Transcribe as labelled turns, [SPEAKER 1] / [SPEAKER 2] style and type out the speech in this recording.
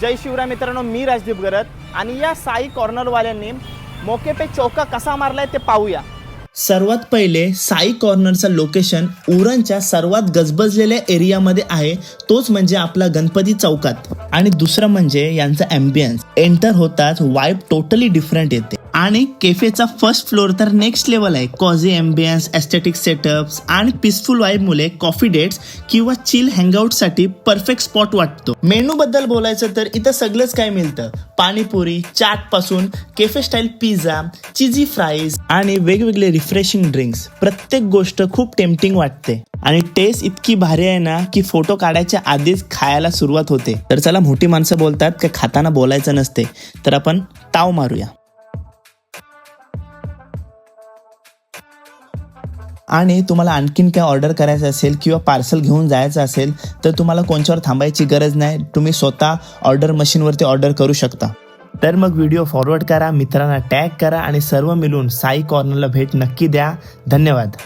[SPEAKER 1] जय शिवराय मित्रांनो, मी राजदीप गरत आणि या साई कॉर्नरवाल्यांनी मौके पे चौका कसा मारलाय ते पाहूया।
[SPEAKER 2] सर्वात पहिले साई कॉर्नरचा लोकेशन उरणच्या सर्वात गजबजलेल्या एरियामध्ये आहे, तोच म्हणजे आपला गणपती चौकात। आणि दुसरं म्हणजे यांचा ॲम्बियन्स, एंटर होताच वाइब टोटली डिफरंट येते। आणि केफेचा फर्स्ट फ्लोर तर नेक्स्ट लेवल आहे। कॉझी ॲम्बियन्स, एस्थेटिक सेटअप्स आणि पीसफुल वाइब मुले कॉफी डेट्स किंवा चिल हँगआउट साठी परफेक्ट स्पॉट वाटतो। मेनू बद्दल बोलायचं तर इथं सगळंच काय मिळतं, पाणीपुरी, चाट पासून केफे स्टाईल पिझ्झा, चीजी फ्राईज आणि वेगवेगळे रिफ्रेशिंग ड्रिंक्स, प्रत्येक गोष्ट खूप टेम्पटिंग वाटते। आणि टेस्ट इतकी भारी आहे ना की फोटो काढायच्या आधीच खायला सुरुवात होते। तर चला, मोठी माणसं बोलतात की खाताना बोलायचं नसते, तर आपण ताव मारूया। आणि तुम्हाला आणखीन काय ऑर्डर करायचं असेल किंवा पार्सल घेऊन जायचं असेल तर तुम्हाला कोणच्यावर थांबायची गरज नाही, तुम्ही स्वतः ऑर्डर मशीनवरती ऑर्डर करू शकता। तर मग व्हिडिओ फॉरवर्ड करा, मित्रांना टॅग करा आणि सर्व मिळून साई कॉर्नरला भेट नक्की द्या। धन्यवाद।